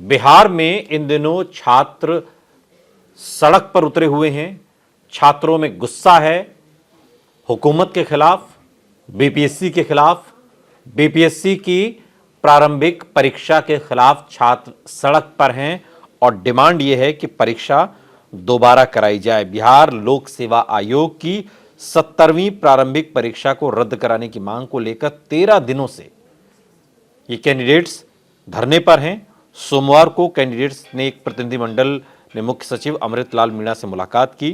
बिहार में इन दिनों छात्र सड़क पर उतरे हुए हैं। छात्रों में गुस्सा है हुकूमत के खिलाफ, बीपीएससी के खिलाफ। बीपीएससी की प्रारंभिक परीक्षा के खिलाफ छात्र सड़क पर हैं और डिमांड यह है कि परीक्षा दोबारा कराई जाए। बिहार लोक सेवा आयोग की 70वीं प्रारंभिक परीक्षा को रद्द कराने की मांग को लेकर 13 दिनों से ये कैंडिडेट्स धरने पर हैं। सोमवार को कैंडिडेट्स ने एक प्रतिनिधिमंडल ने मुख्य सचिव अमृतलाल मीणा से मुलाकात की।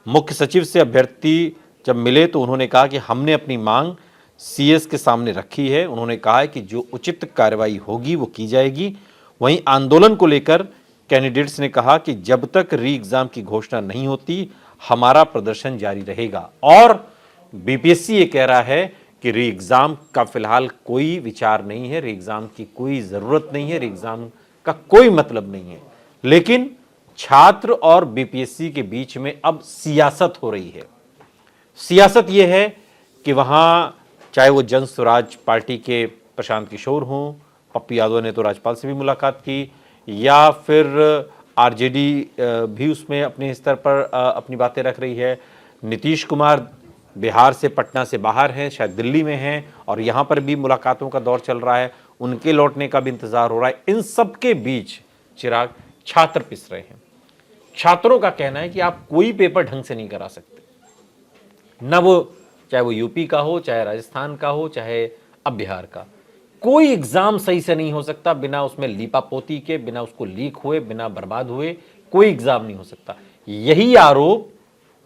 मुख्य सचिव से अभ्यर्थी जब मिले तो उन्होंने कहा कि हमने अपनी मांग सीएस के सामने रखी है। उन्होंने कहा है कि जो उचित कार्रवाई होगी वो की जाएगी। वहीं आंदोलन को लेकर कैंडिडेट्स ने कहा कि जब तक री एग्जाम की घोषणा नहीं होती हमारा प्रदर्शन जारी रहेगा। और बीपीएससी ये कह रहा है कि री एग्जाम का फिलहाल कोई विचार नहीं है, री एग्जाम की कोई जरूरत नहीं है, री एग्जाम का कोई मतलब नहीं है। लेकिन छात्र और बीपीएससी के बीच में अब सियासत हो रही है। सियासत यह है कि वहां चाहे वो जन स्वराज पार्टी के प्रशांत किशोर हों, पप्पू यादव ने तो राज्यपाल से भी मुलाकात की, या फिर आरजेडी भी उसमें अपने स्तर पर अपनी बातें रख रही है। नीतीश कुमार बिहार से, पटना से बाहर हैं, शायद दिल्ली में हैं और यहां पर भी मुलाकातों का दौर चल रहा है, उनके लौटने का भी इंतजार हो रहा है। इन सब के बीच चिराग छात्र पिस रहे हैं। छात्रों का कहना है कि आप कोई पेपर ढंग से नहीं करा सकते, न वो चाहे वो यूपी का हो, चाहे राजस्थान का हो, चाहे अब बिहार का। कोई एग्जाम सही से नहीं हो सकता बिना उसमें लीपापोती के, बिना उसको लीक हुए, बिना बर्बाद हुए कोई एग्जाम नहीं हो सकता। यही आरोप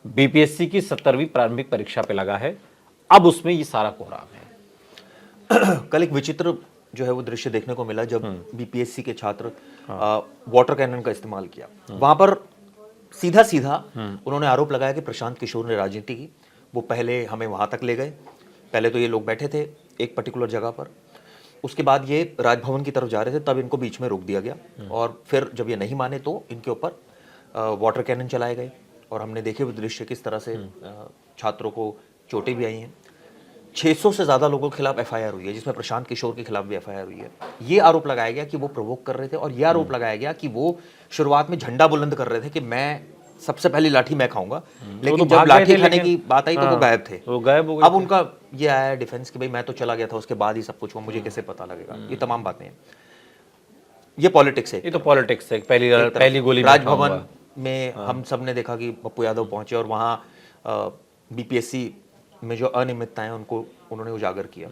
बीपीएससी की 70वीं प्रारंभिक परीक्षा पे लगा है। अब उसमें ये सारा कोहराम है। कल एक विचित्र जो है वो दृश्य देखने को मिला जब बीपीएससी के छात्र वाटर कैनन का इस्तेमाल किया। वहां पर सीधा सीधा उन्होंने आरोप लगाया कि प्रशांत किशोर ने राजनीति की। वो पहले हमें वहां तक ले गए। पहले तो ये लोग बैठे थे एक पर्टिकुलर जगह पर, उसके बाद ये राजभवन की तरफ जा रहे थे, तब इनको बीच में रोक दिया गया और फिर जब ये नहीं माने तो इनके ऊपर वाटर कैनन चलाए गए। और हमने देखे वो दृश्य किस तरह से छात्रों को चोटें भी आई हैं। 600 से ज्यादा लोगों के खिलाफ एफआईआर हुई है, जिसमें प्रशांत किशोर के खिलाफ भी एफआईआर हुई है। ये आरोप लगाया गया कि वो प्रोवोक कर रहे थे और ये आरोप लगाया गया कि वो शुरुआत में झंडा बुलंद कर रहे थे कि मैं सबसे पहली लाठी मैं खाऊंगा, लेकिन जब लाठी खाने की बात आई तो वो गायब थे, वो गायब हो गए। अब उनका ये आया डिफेंस कि भाई मैं तो चला गया था, उसके बाद ही सब कुछ हुआ, मुझे कैसे पता लगेगा। ये तमाम बातें हैं, ये पॉलिटिक्स है। ये तो पॉलिटिक्स है। पहली गोली राजभवन में हम सब ने देखा कि पप्पू यादव पहुंचे और वहां बीपीएससी में जो अनियमितताएं उनको उन्होंने उजागर किया।